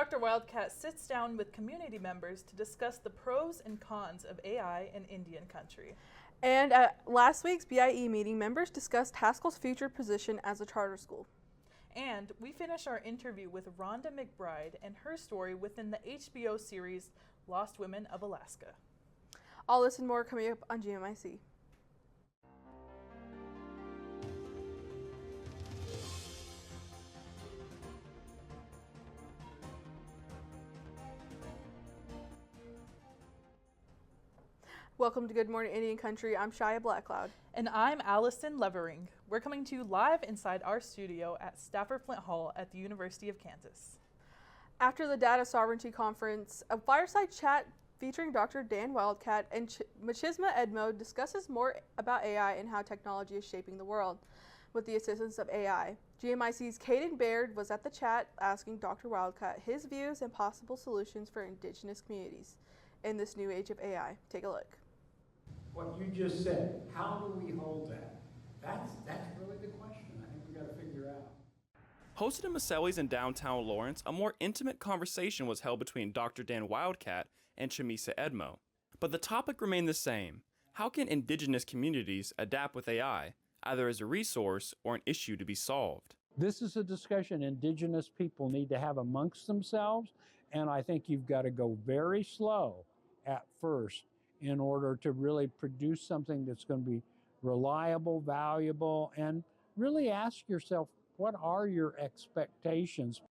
Dr. Wildcat sits down with community members to discuss the pros and cons of AI in Indian country. And at last week's BIE meeting, members discussed Haskell's future position as a charter school. And we finish our interview with Rhonda McBride and her story within the HBO series Lost Women of Alaska. All this and more coming up on GMIC. Welcome to Good Morning Indian Country. I'm Shia Blackcloud. And I'm Allison Levering. We're coming to you live inside our studio at Stafford Flint Hall at the University of Kansas. After the Data Sovereignty Conference, a fireside chat featuring Dr. Dan Wildcat and Machisma Edmo discusses more about AI and how technology is shaping the world with the assistance of AI. GMIC's Caden Baird was at the chat asking Dr. Wildcat his views and possible solutions for Indigenous communities in this new age of AI. Take a look. What you just said, how do we hold that? That's really the question I think we got to figure out. Hosted in Maselli's in downtown Lawrence, a more intimate conversation was held between Dr. Dan Wildcat and Chamisa Edmo. But the topic remained the same. How can Indigenous communities adapt with AI, either as a resource or an issue to be solved? This is a discussion Indigenous people need to have amongst themselves, and I think you've got to go very slow at first in order to really produce something that's going to be reliable, valuable, and really ask yourself, what are your expectations?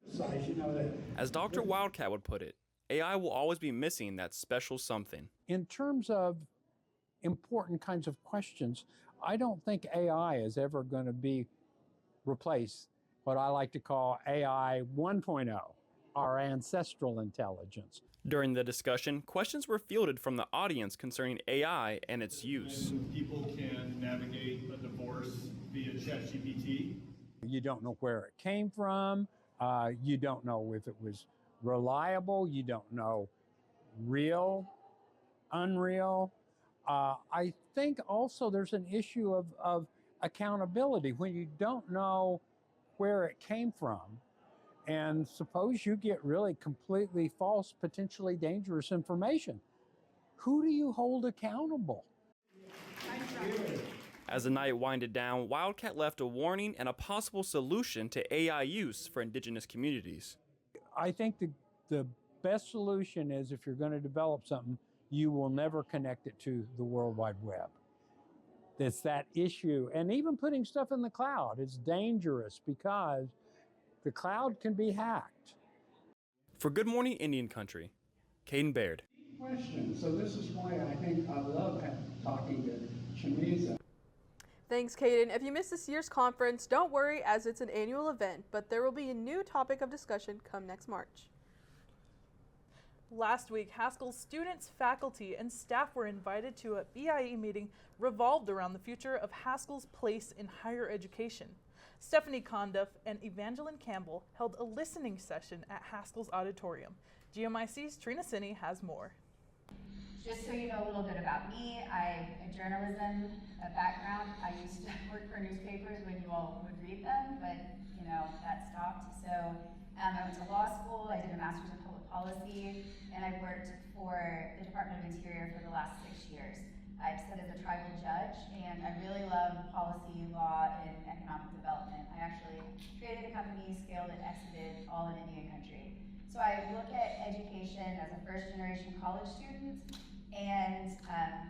As Dr. Wildcat would put it, AI will always be missing that special something. In terms of important kinds of questions, I don't think AI is ever going to be replace what I like to call AI 1.0, our ancestral intelligence. During the discussion, questions were fielded from the audience concerning AI and its use. People can navigate a divorce via ChatGPT. You don't know where it came from. You don't know if it was reliable. You don't know real, unreal. I think also there's an issue of accountability when you don't know where it came from. And suppose you get really completely false, potentially dangerous information. Who do you hold accountable? As the night winded down, Wildcat left a warning and a possible solution to AI use for Indigenous communities. I think the best solution is, if you're going to develop something, you will never connect it to the World Wide Web. It's that issue. And even putting stuff in the cloud is dangerous because the cloud can be hacked. For Good Morning Indian Country, Caden Baird. Question. So this is why I think I love talking to Chamisa. Thanks, Caden. If you missed this year's conference, don't worry, as it's an annual event, but there will be a new topic of discussion come next March. Last week, Haskell's students, faculty, and staff were invited to a BIE meeting revolved around the future of Haskell's place in higher education. Stephanie Conduff and Evangeline Campbell held a listening session at Haskell's auditorium. GMIC's Trina Sinney has more. Just so you know a little bit about me, I have a journalism background. I used to work for newspapers when you all would read them, but you know, that stopped. So I went to law school, I did a master's in public policy, and I've worked for the Department of Interior for the last 6 years. I've sat as a tribal judge, and I really love policy, law, and economic development. I actually created a company, scaled it, exited, all in Indian country. So I look at education as a first-generation college student, and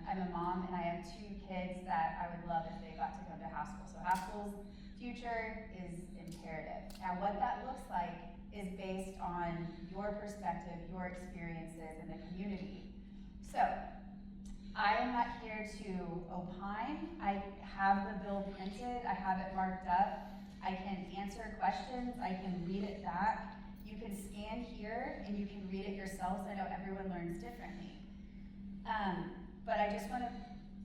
I'm a mom, and I have 2 kids that I would love if they got to come to Haskell. So Haskell's future is imperative. Now what that looks like is based on your perspective, your experiences in the community. So I am not here to opine. I have the bill printed, I have it marked up. I can answer questions, I can read it back. You can scan here and you can read it yourselves. I know everyone learns differently. But I just want to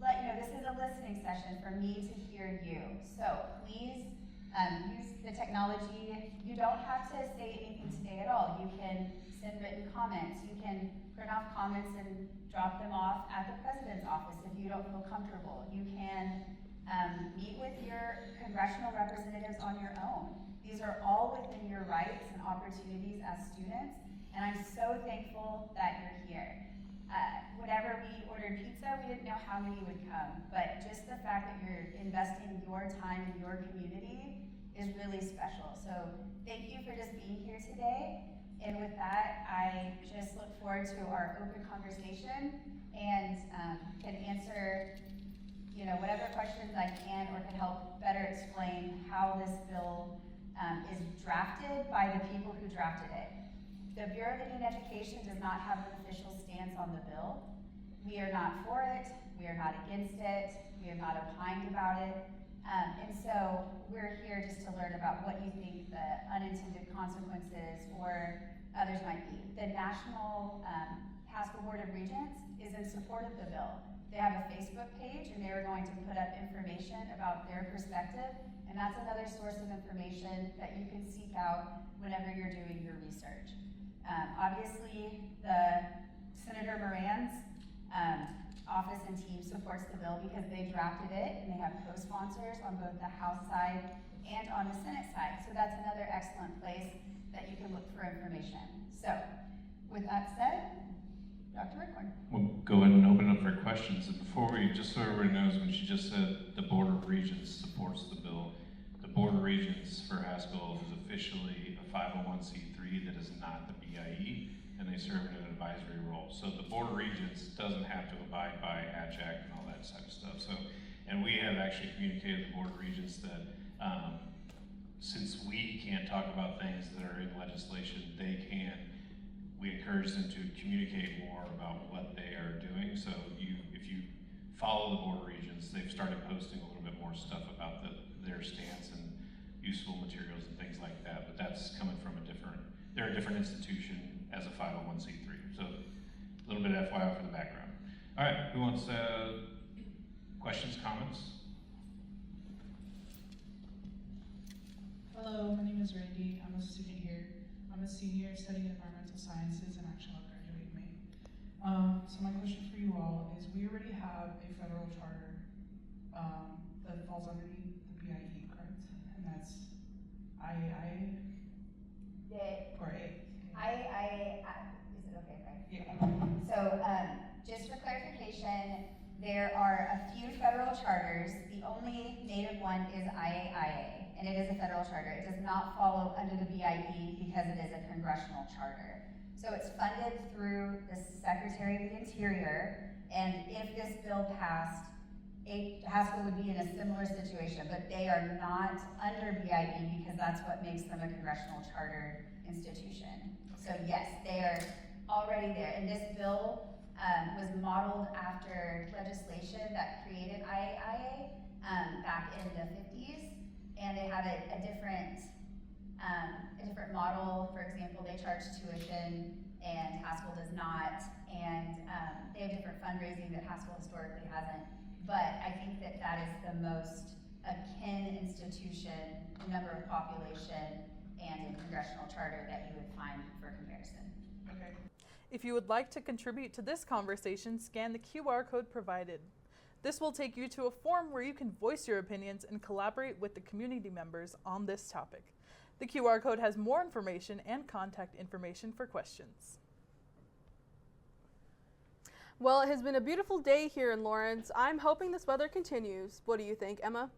let you know this is a listening session for me to hear you. So please use the technology. You don't have to say anything today at all. You can send written comments. You can print off comments and drop them off at the president's office if you don't feel comfortable. You can meet with your congressional representatives on your own. These are all within your rights and opportunities as students. And I'm so thankful that you're here. Whenever we ordered pizza, we didn't know how many would come, but just the fact that you're investing your time in your community is really special. So thank you for just being here today. And with that, I just look forward to our open conversation and can answer whatever questions I can, or can help better explain how this bill is drafted by the people who drafted it. The Bureau of Indian Education does not have an official stance on the bill. We are not for it, we are not against it, we are not opined about it. And so we're here just to learn about what you think the unintended consequences or others might be. The National Haskell Board of Regents is in support of the bill. They have a Facebook page, and they're going to put up information about their perspective, and that's another source of information that you can seek out whenever you're doing your research. Obviously, the Senator Moran's office and team supports the bill because they drafted it, and they have co-sponsors on both the House side and on the Senate side. So that's another excellent place that you can look for information. So, with that said, Dr. Rickborn. We'll go ahead and open up for questions. And before we, just so everybody knows, when she just said the Board of Regents supports the bill, the Board of Regents for Haskell is officially a 501c3 that is not the BIE, and they serve in an advisory role. So the Board of Regents doesn't have to abide by ACHAC and all that type of stuff. So, and we have actually communicated with the Board of Regents that since we can't talk about things that are in legislation, they can. We encourage them to communicate more about what they are doing. So if you follow the Board of Regents, they've started posting a little bit more stuff about their stance and useful materials and things like that. But that's coming from they're a different institution as a 501c3. So a little bit of FYI for the background. All right, who wants questions, comments? Hello, my name is Randy. I'm a student here. I'm a senior studying environmental sciences and actually I'll graduate in May. So my question for you all is, we already have a federal charter that falls underneath the BIE, correct? And that's IAIA? Or A? Is it okay if I? Yeah. Okay. So just for clarification, there are a few federal charters. The only native one is IAIA. And it is a federal charter. It does not follow under the BIE because it is a congressional charter. So it's funded through the Secretary of the Interior, and if this bill passed, Haskell would be in a similar situation, but they are not under BIE because that's what makes them a congressional charter institution. So yes, they are already there. And this bill was modeled after legislation that created IAIA back in the 50s. And they have a different model. For example, they charge tuition and Haskell does not, and they have different fundraising that Haskell historically hasn't. But I think that is the most akin institution, number of population, and in congressional charter that you would find for comparison. Okay. If you would like to contribute to this conversation, scan the QR code provided. This will take you to a form where you can voice your opinions and collaborate with the community members on this topic. The QR code has more information and contact information for questions. Well, it has been a beautiful day here in Lawrence. I'm hoping this weather continues. What do you think, Emma?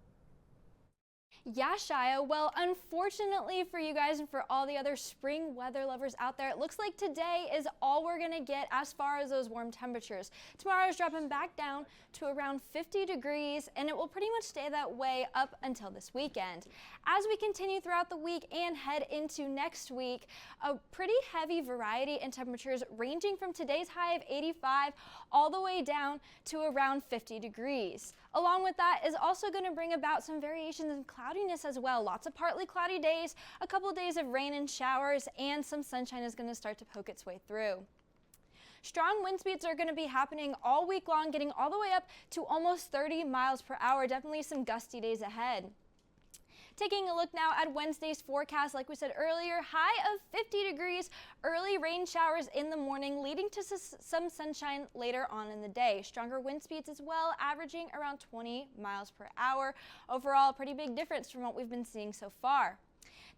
Yeah, Shia. Well, unfortunately for you guys and for all the other spring weather lovers out there, it looks like today is all we're going to get as far as those warm temperatures. Tomorrow is dropping back down to around 50 degrees, and it will pretty much stay that way up until this weekend. As we continue throughout the week and head into next week, a pretty heavy variety in temperatures ranging from today's high of 85 all the way down to around 50 degrees. Along with that is also going to bring about some variations in cloudiness as well. Lots of partly cloudy days, a couple of days of rain and showers, and some sunshine is going to start to poke its way through. Strong wind speeds are going to be happening all week long, getting all the way up to almost 30 miles per hour. Definitely some gusty days ahead. Taking a look now at Wednesday's forecast, like we said earlier, high of 50 degrees, early rain showers in the morning, leading to some sunshine later on in the day. Stronger wind speeds as well, averaging around 20 miles per hour. Overall, a pretty big difference from what we've been seeing so far.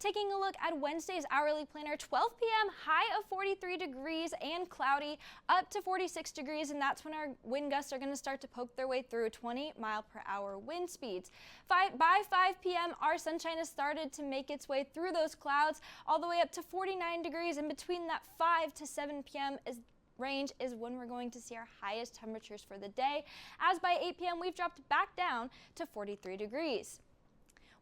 Taking a look at Wednesday's hourly planner, 12 p.m. high of 43 degrees and cloudy, up to 46 degrees, and that's when our wind gusts are going to start to poke their way through 20-mile-per-hour wind speeds. By 5 p.m., our sunshine has started to make its way through those clouds all the way up to 49 degrees, and between that 5 to 7 p.m. range is when we're going to see our highest temperatures for the day, as by 8 p.m. we've dropped back down to 43 degrees.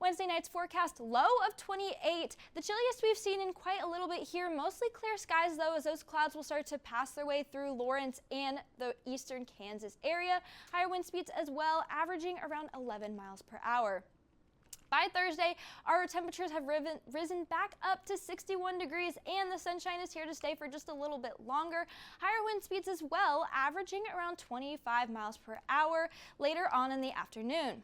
Wednesday night's forecast, low of 28, the chilliest we've seen in quite a little bit here. Mostly clear skies though, as those clouds will start to pass their way through Lawrence and the eastern Kansas area. Higher wind speeds as well, averaging around 11 miles per hour. By Thursday, our temperatures have risen back up to 61 degrees, and the sunshine is here to stay for just a little bit longer. Higher wind speeds as well, averaging around 25 miles per hour later on in the afternoon.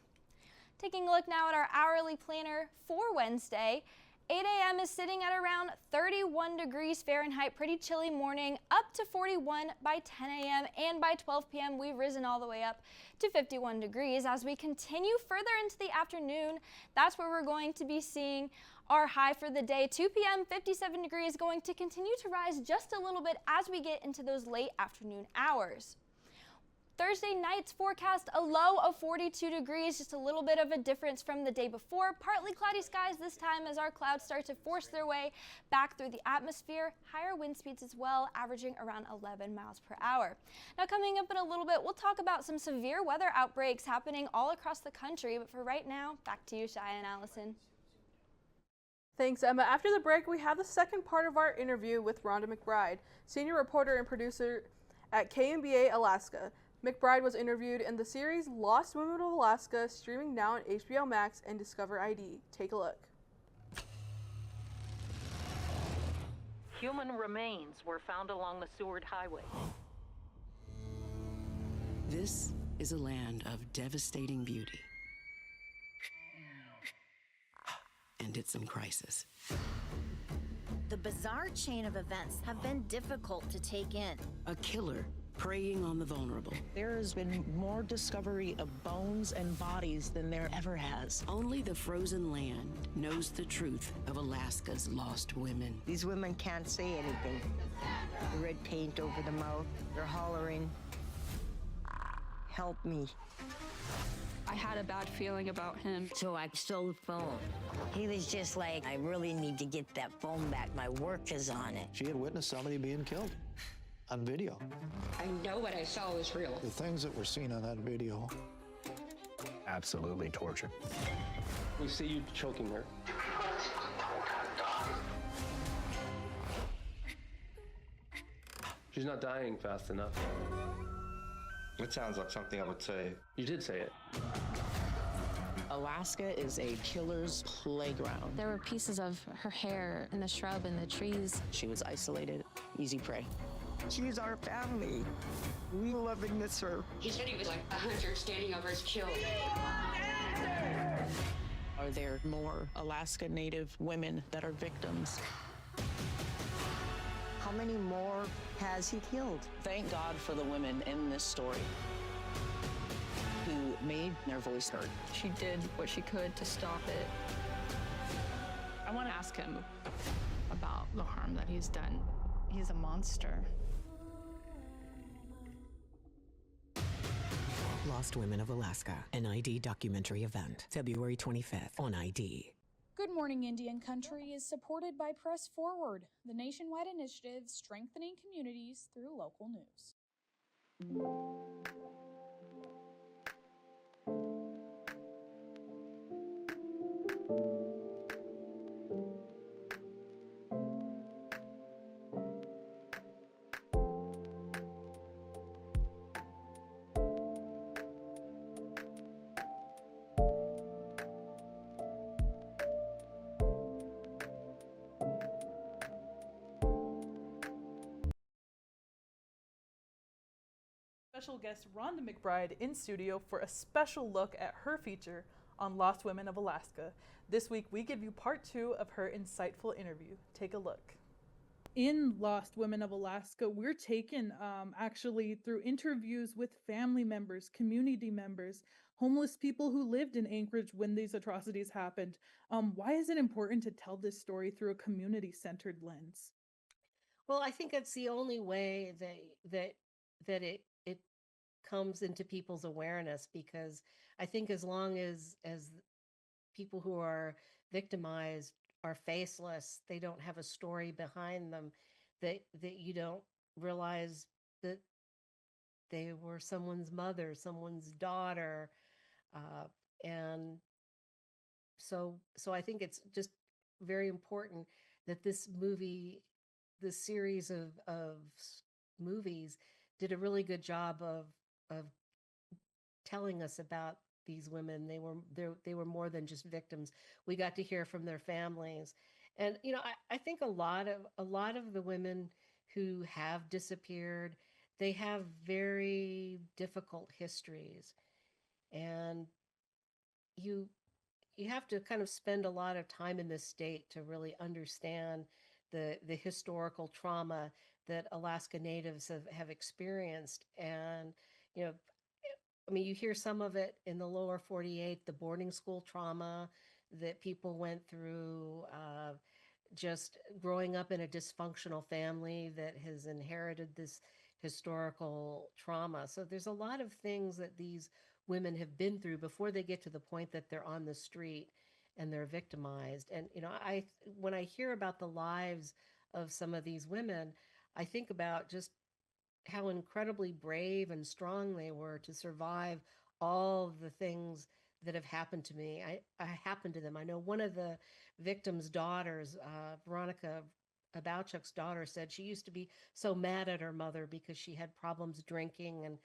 Taking a look now at our hourly planner for Wednesday, 8 a.m. is sitting at around 31 degrees Fahrenheit, pretty chilly morning, up to 41 by 10 a.m. and by 12 p.m. we've risen all the way up to 51 degrees. As we continue further into the afternoon, that's where we're going to be seeing our high for the day. 2 p.m., 57 degrees, going to continue to rise just a little bit as we get into those late afternoon hours. Thursday night's forecast, a low of 42 degrees, just a little bit of a difference from the day before. Partly cloudy skies this time as our clouds start to force their way back through the atmosphere. Higher wind speeds as well, averaging around 11 miles per hour. Now coming up in a little bit, we'll talk about some severe weather outbreaks happening all across the country. But for right now, back to you, Shia and Allison. Thanks, Emma. After the break, we have the second part of our interview with Rhonda McBride, senior reporter and producer at KMBA Alaska. McBride was interviewed in the series Lost Women of Alaska, streaming now on HBO Max and Discover ID. Take a look. Human remains were found along the Seward Highway. This is a land of devastating beauty. And it's in crisis. The bizarre chain of events have been difficult to take in. A killer preying on the vulnerable. There has been more discovery of bones and bodies than there ever has. Only the frozen land knows the truth of Alaska's lost women. These women can't say anything. The red paint over the mouth, they're hollering, "Help me." I had a bad feeling about him. So I stole the phone. He was just like, I really need to get that phone back. My work is on it. She had witnessed somebody being killed on video. I know what I saw was real. The things that were seen on that video, absolutely torture. We see you choking her. She's not dying fast enough. It sounds like something I would say. You did say it. Alaska is a killer's playground. There were pieces of her hair in the shrub and the trees. She was isolated, easy prey. She's our family. We love and miss her. He said he was like a hunter standing over his kill. Are there more Alaska Native women that are victims? How many more has he killed? Thank God for the women in this story who made their voice heard. She did what she could to stop it. I want to ask him about the harm that he's done. He's a monster. Lost Women of Alaska, an ID documentary event, February 25th on ID. Good Morning Indian Country is supported by Press Forward, the nationwide initiative strengthening communities through local news. Special guest Rhonda McBride in studio for a special look at her feature on Lost Women of Alaska. This week we give you part 2 of her insightful interview. Take a look. In Lost Women of Alaska, we're taken actually through interviews with family members, community members, homeless people who lived in Anchorage when these atrocities happened. Why is it important to tell this story through a community-centered lens? Well, I think it's the only way that it comes into people's awareness, because I think as long as people who are victimized are faceless, they don't have a story behind them, that you don't realize that they were someone's mother, someone's daughter, uh, and so I think it's just very important that this movie, this series of movies, did a really good job of telling us about these women. They were more than just victims. We got to hear from their families, and I think a lot of the women who have disappeared, they have very difficult histories, and you you have to kind of spend a lot of time in this state to really understand the historical trauma that Alaska Natives have experienced. And you know I mean, you hear some of it in the lower 48, the boarding school trauma that people went through, just growing up in a dysfunctional family that has inherited this historical trauma. So there's a lot of things that these women have been through before they get to the point that they're on the street and they're victimized. And when I hear about the lives of some of these women, I think about just how incredibly brave and strong they were to survive all of the things that have happened to me. I happened to them. I know one of the victims' daughters, Veronica Abowchuk's daughter, said she used to be so mad at her mother because she had problems drinking, and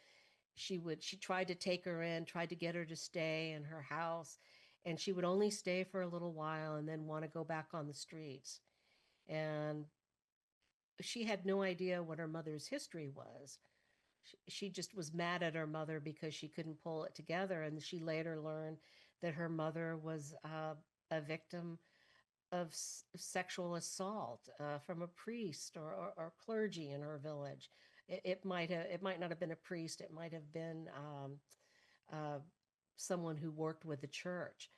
she tried to take her in, tried to get her to stay in her house, and she would only stay for a little while and then want to go back on the streets. And she had no idea what her mother's history was. She just was mad at her mother because she couldn't pull it together. And she later learned that her mother was a victim of sexual assault from a priest or clergy in her village. It might not have been a priest. It might have been uh, someone who worked with the church,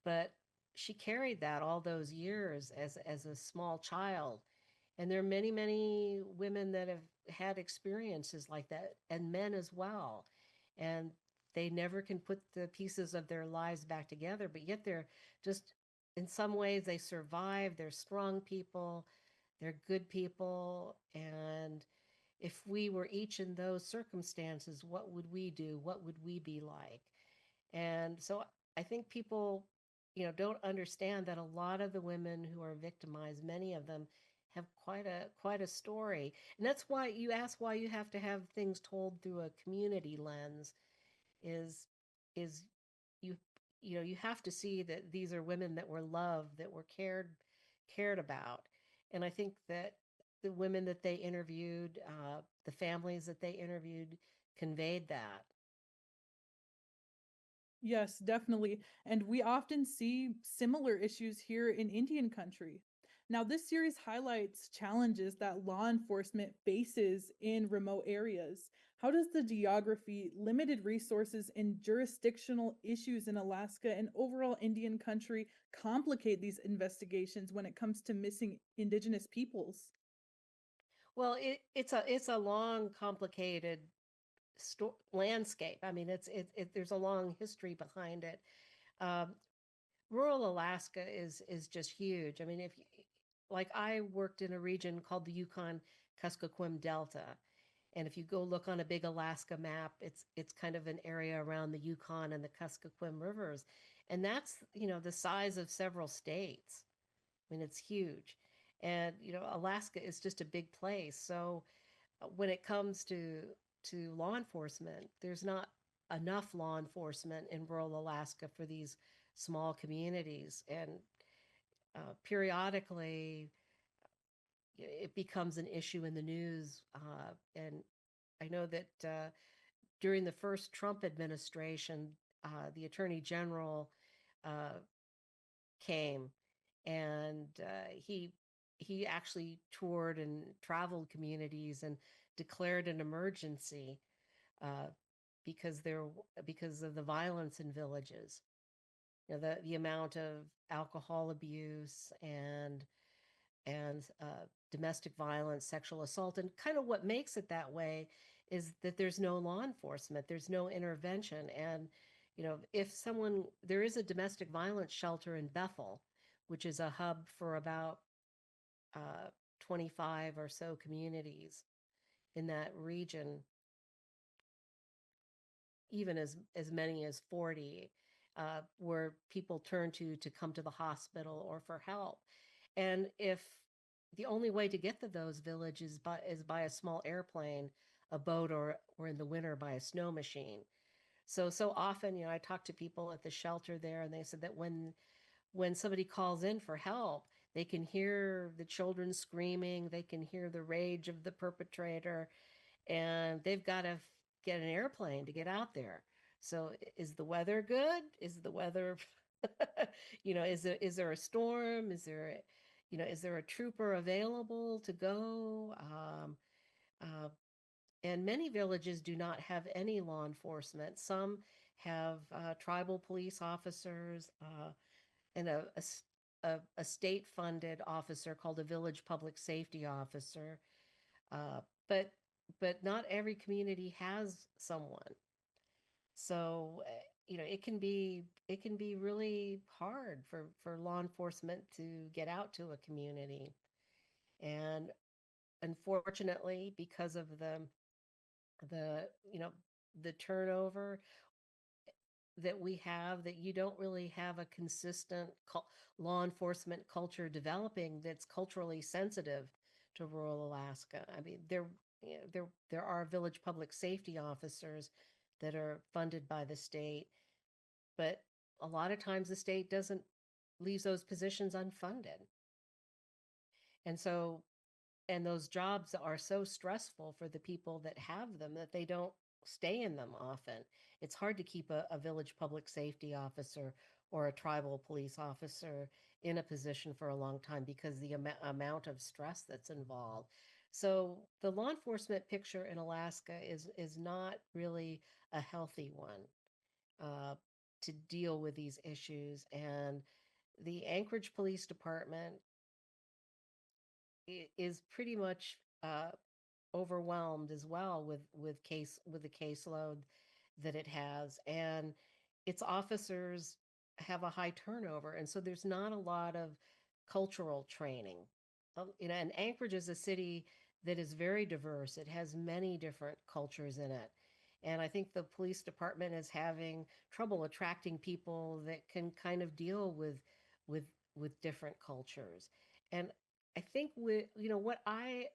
but she carried that all those years as a small child. And there are many, many women that have had experiences like that, and men as well. And they never can put the pieces of their lives back together, but yet they're just, in some ways, they survive. They're strong people, they're good people. And if we were each in those circumstances, what would we do? What would we be like? And so I think people, don't understand that a lot of the women who are victimized, many of them have quite a story. And that's why you ask why you have to have things told through a community lens is is you you have to see that these are women that were loved, that were cared about. And I think that the women that they interviewed, the families that they interviewed, conveyed that. Yes, definitely. And we often see similar issues here in Indian country. Now, this series highlights challenges that law enforcement faces in remote areas. How does the geography, limited resources, and jurisdictional issues in Alaska and overall Indian country complicate these investigations when it comes to missing Indigenous peoples? Well, it's a long, complicated landscape. I mean, there's a long history behind it. Um, Rural Alaska is just huge. I mean, if like I worked in a region called the Yukon Kuskokwim Delta, and if you go look on a big Alaska map, it's kind of an area around the Yukon and the Kuskokwim rivers, and that's the size of several states. I mean, it's huge, and Alaska is just a big place. So when it comes to law enforcement, there's not enough law enforcement in rural Alaska for these small communities, and periodically it becomes an issue in the news. And I know that during the first Trump administration, the Attorney General uh, came, and he actually toured and traveled communities and declared an emergency. Uh, because because of the violence in villages. You know, the amount of alcohol abuse and domestic violence, sexual assault, and kind of what makes it that way is that there's no law enforcement, there's no intervention, and you know, if someone there is a domestic violence shelter in Bethel, which is a hub for about 25 or so communities in that region, even as many as 40, where people turn to come to the hospital or for help. And if the only way to get to those villages is by a small airplane, a boat, or in the winter by a snow machine. So often, you know, I talk to people at the shelter there, and they said that when somebody calls in for help, they can hear the children screaming, they can hear the rage of the perpetrator, and they've got to get an airplane to get out there. So is the weather good? Is the weather, you know, is there a storm? Is there a trooper available to go? Uh, and many villages do not have any law enforcement. Some have tribal police officers and a state-funded officer called a village public safety officer. Uh, but not every community has someone. So you know, it can be really hard for law enforcement to get out to a community. And unfortunately, because of the you know, the turnover that we have, that you don't really have a consistent law enforcement culture developing that's culturally sensitive to rural Alaska. I mean, you know, there are village public safety officers that are funded by the state, but a lot of times the state doesn't leaves those positions unfunded. And so, and those jobs are so stressful for the people that have them that they don't stay in them often. It's hard to keep a village public safety officer or a tribal police officer in a position for a long time because the amount of stress that's involved. So the law enforcement picture in Alaska is not really a healthy one to deal with these issues. And the Anchorage Police Department is pretty much overwhelmed as well with the caseload that it has, and its officers have a high turnover, and so there's not a lot of cultural training. You know, and Anchorage is a city that is very diverse. It has many different cultures in it. And I think the police department is having trouble attracting people that can kind of deal with with different cultures. And I think you know,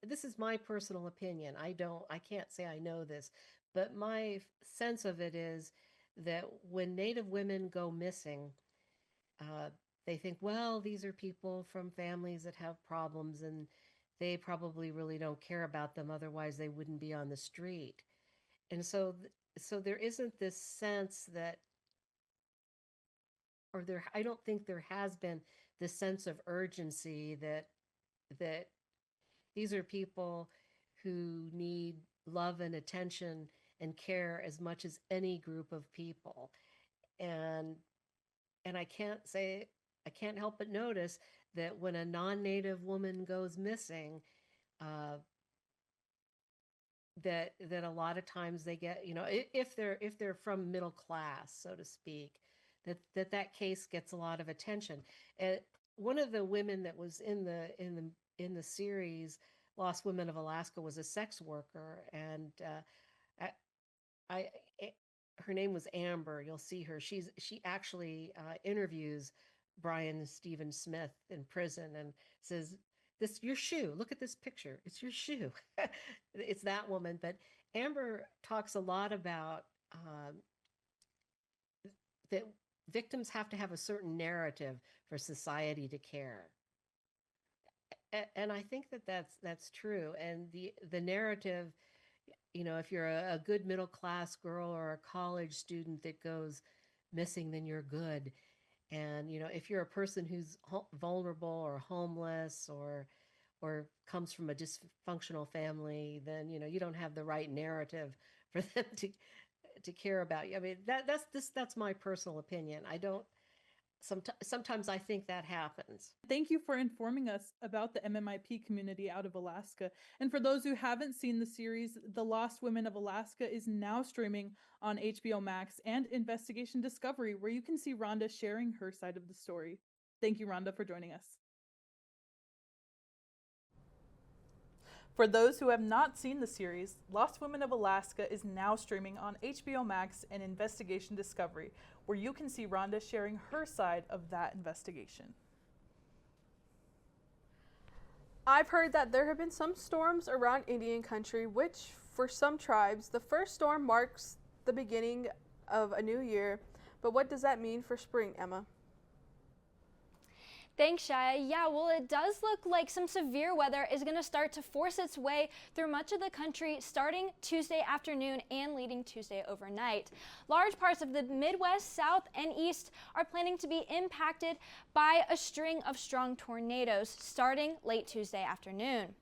this is my personal opinion. I can't say I know this, but my sense of it is that when Native women go missing, uh, they think, well, these are people from families that have problems and they probably really don't care about them. Otherwise, they wouldn't be on the street. And so there isn't this sense that, I don't think there has been this sense of urgency that these are people who need love and attention and care as much as any group of people. And I can't help but notice that when a non-native woman goes missing, uh, that a lot of times they get, you know, if they're from middle class, so to speak, that case gets a lot of attention. And one of the women that was in the series Lost Women of Alaska was a sex worker, and I, I her name was Amber. You'll see her. She actually interviews Brian Stephen Smith in prison and says, "This your shoe. Look at this picture. It's your shoe." It's that woman. But Amber talks a lot about that victims have to have a certain narrative for society to care. And I think that that's true. And the narrative, you know, if you're a good middle class girl or a college student that goes missing, then you're good. And you know, if you're a person who's vulnerable or homeless or comes from a dysfunctional family, then you know you don't have the right narrative for them care about you. I mean, that's my personal opinion. I don't. Sometimes I think that happens. Thank you for informing us about the MMIP community out of Alaska. And for those who haven't seen the series, The Lost Women of Alaska is now streaming on HBO Max and Investigation Discovery, where you can see Rhonda sharing her side of the story. Thank you, Rhonda, for joining us. For those who have not seen the series, Lost Women of Alaska is now streaming on HBO Max and Investigation Discovery, where you can see Rhonda sharing her side of that investigation. I've heard that there have been some storms around Indian country, which, for some tribes, the first storm marks the beginning of a new year. But what does that mean for spring, Emma? Thanks, Shaya. Yeah, well, it does look like some severe weather is going to start to force its way through much of the country starting Tuesday afternoon and leading Tuesday overnight. Large parts of the Midwest, South, and East are planning to be impacted by a string of strong tornadoes starting late Tuesday afternoon.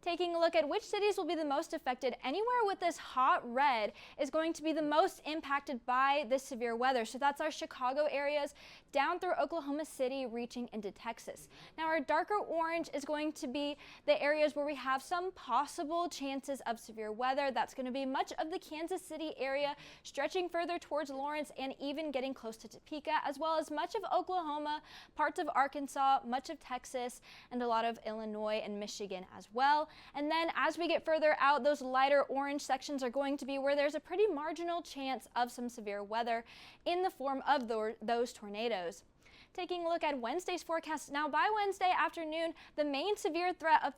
Taking a look at which cities will be the most affected, anywhere with this hot red is going to be the most impacted by this severe weather. So that's our Chicago areas down through Oklahoma City, reaching into Texas. Now our darker orange is going to be the areas where we have some possible chances of severe weather. That's going to be much of the Kansas City area, stretching further towards Lawrence and even getting close to Topeka, as well as much of Oklahoma, parts of Arkansas, much of Texas, and a lot of Illinois and Michigan as well. And then as we get further out, those lighter orange sections are going to be where there's a pretty marginal chance of some severe weather in the form of those tornadoes. Taking a look at Wednesday's forecast, now by Wednesday afternoon, the main severe threat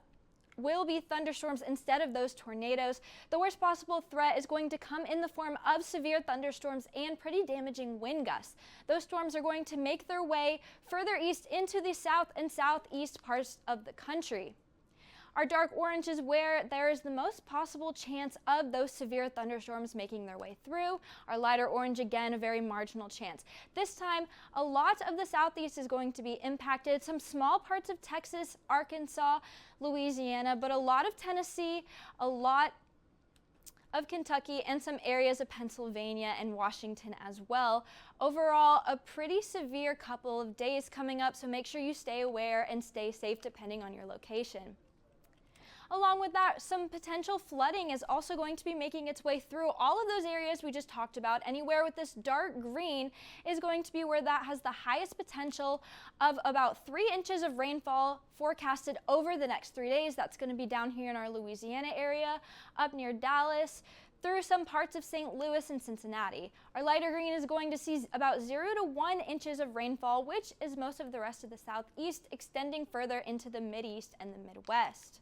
will be thunderstorms instead of those tornadoes. The worst possible threat is going to come in the form of severe thunderstorms and pretty damaging wind gusts. Those storms are going to make their way further east into the south and southeast parts of the country. Our dark orange is where there is the most possible chance of those severe thunderstorms making their way through. Our lighter orange, again, a very marginal chance. This time, a lot of the southeast is going to be impacted. Some small parts of Texas, Arkansas, Louisiana, but a lot of Tennessee, a lot of Kentucky, and some areas of Pennsylvania and Washington as well. Overall, a pretty severe couple of days coming up, so make sure you stay aware and stay safe depending on your location. Along with that, some potential flooding is also going to be making its way through all of those areas we just talked about. Anywhere with this dark green is going to be where that has the highest potential of about 3 inches of rainfall forecasted over the next 3 days. That's going to be down here in our Louisiana area, up near Dallas, through some parts of St. Louis and Cincinnati. Our lighter green is going to see about 0 to 1 inches of rainfall, which is most of the rest of the southeast, extending further into the Mideast and the Midwest.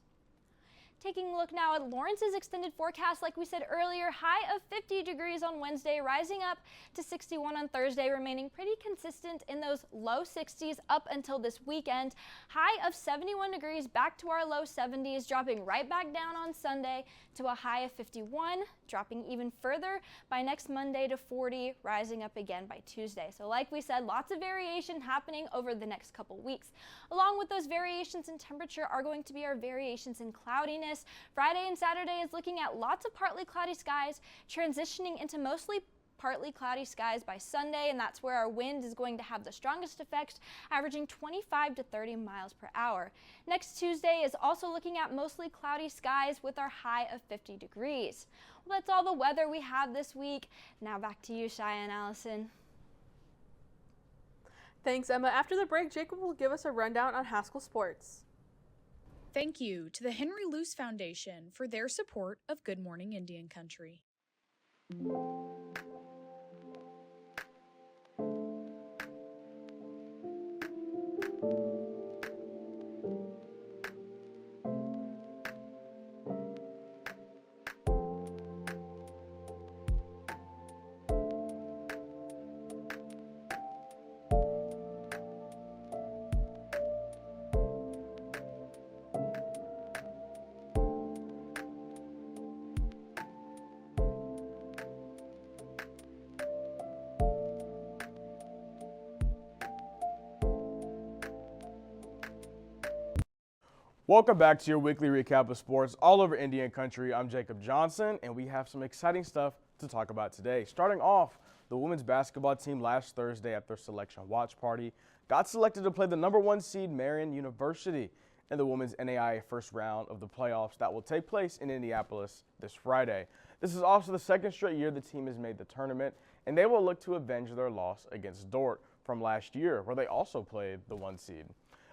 Taking a look now at Lawrence's extended forecast, like we said earlier, high of 50 degrees on Wednesday, rising up to 61 on Thursday, remaining pretty consistent in those low 60s up until this weekend. High of 71 degrees, back to our low 70s, dropping right back down on Sunday to a high of 51, dropping even further by next Monday to 40, rising up again by Tuesday. So like we said, lots of variation happening over the next couple weeks. Along with those variations in temperature are going to be our variations in cloudiness. Friday and Saturday is looking at lots of partly cloudy skies, transitioning into mostly partly cloudy skies by Sunday, and that's where our wind is going to have the strongest effect, averaging 25 to 30 miles per hour. Next Tuesday is also looking at mostly cloudy skies with our high of 50 degrees. Well, that's all the weather we have this week. Now back to you, Shia and Allison. Thanks, Emma. After the break, Jacob will give us a rundown on Haskell sports. Thank you to the Henry Luce Foundation for their support of Good Morning Indian Country. Welcome back to your weekly recap of sports all over Indian Country. I'm Jacob Johnson, and we have some exciting stuff to talk about today. Starting off, the women's basketball team last Thursday at their selection watch party got selected to play the #1 seed Marian University in the women's NAIA first round of the playoffs that will take place in Indianapolis this Friday. This is also the second straight year the team has made the tournament, and they will look to avenge their loss against Dort from last year, where they also played the 1 seed.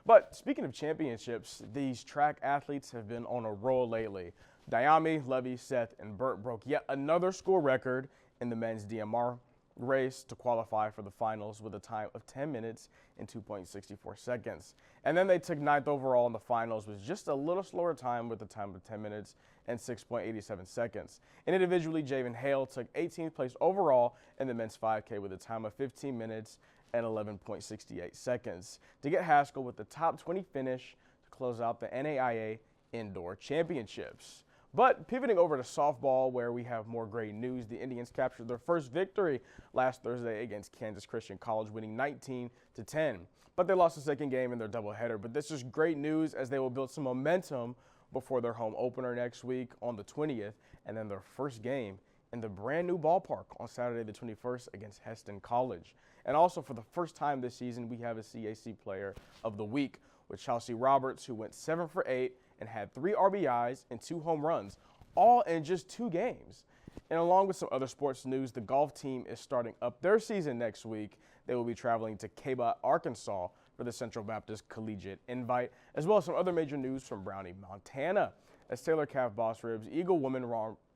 But speaking of championships, these track athletes have been on a roll lately. Diami, Levy, Seth, and Burt broke yet another school record in the men's DMR race to qualify for the finals with a time of 10 minutes and 2.64 seconds. And then they took 9th overall in the finals with just a little slower time with a time of 10 minutes and 6.87 seconds. And individually, Javen Hale took 18th place overall in the men's 5K with a time of 15 minutes and 11.68 seconds to get Haskell with the top 20 finish to close out the NAIA Indoor Championships. But pivoting over to softball, where we have more great news, the Indians captured their first victory last Thursday against Kansas Christian College, winning 19-10. But they lost the second game in their doubleheader. But this is great news as they will build some momentum before their home opener next week on the 20th, and then their first game in the brand new ballpark on Saturday the 21st against Heston College. And also for the first time this season, we have a CAC Player of the Week with Chelsea Roberts, who went 7 for 8 and had 3 RBIs and 2 home runs, all in just 2 games. And along with some other sports news, the golf team is starting up their season next week. They will be traveling to Cabot, Arkansas for the Central Baptist Collegiate Invite, as well as some other major news from Brownie, Montana, as Taylor Calf Boss Ribs, Eagle Woman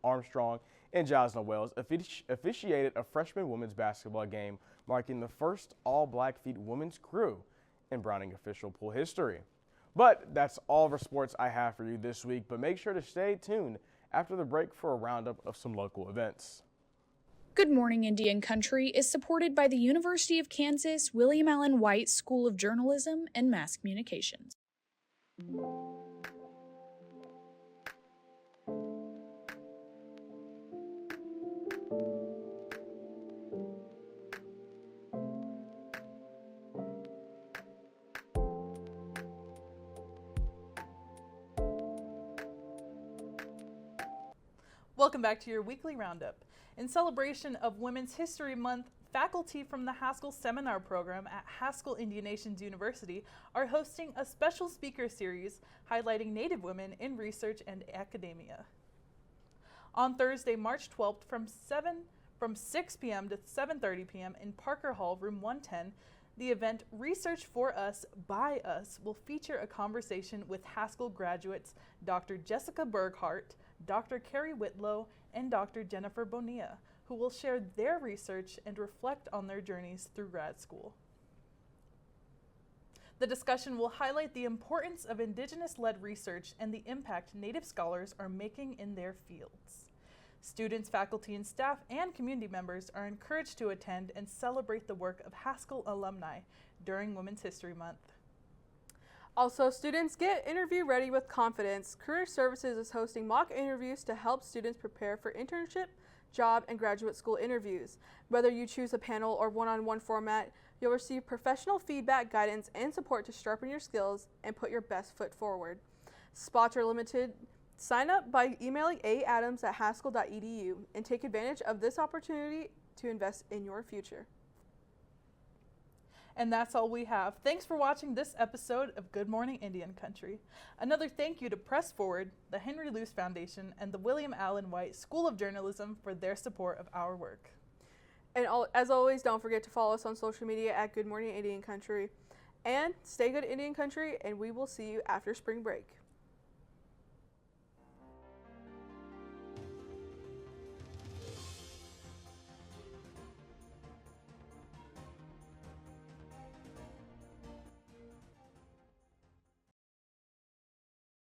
Armstrong, and Joslyn Wells officiated a freshman women's basketball game, marking the first all-Blackfeet women's crew in Browning official pool history. But that's all of our sports I have for you this week, but make sure to stay tuned after the break for a roundup of some local events. Good Morning Indian Country is supported by the University of Kansas William Allen White School of Journalism and Mass Communications. Welcome back to your weekly roundup. In celebration of Women's History Month, faculty from the Haskell Seminar Program at Haskell Indian Nations University are hosting a special speaker series highlighting Native women in research and academia. On Thursday, March 12th from 6 p.m. to 7:30 p.m. in Parker Hall, room 110, the event Research for Us, by Us will feature a conversation with Haskell graduates Dr. Jessica Berghardt, Dr. Carrie Whitlow, and Dr. Jennifer Bonilla, who will share their research and reflect on their journeys through grad school. The discussion will highlight the importance of Indigenous-led research and the impact Native scholars are making in their fields. Students, faculty, and staff, and community members are encouraged to attend and celebrate the work of Haskell alumni during Women's History Month. Also, students get interview ready with confidence. Career Services is hosting mock interviews to help students prepare for internship, job, and graduate school interviews. Whether you choose a panel or one-on-one format, you'll receive professional feedback, guidance, and support to sharpen your skills and put your best foot forward. Spots are limited. Sign up by emailing aadams@haskell.edu and take advantage of this opportunity to invest in your future. And that's all we have. Thanks for watching this episode of Good Morning Indian Country. Another thank you to Press Forward, the Henry Luce Foundation, and the William Allen White School of Journalism for their support of our work. And as always, don't forget to follow us on social media at Good Morning Indian Country. And stay good, Indian Country, and we will see you after spring break.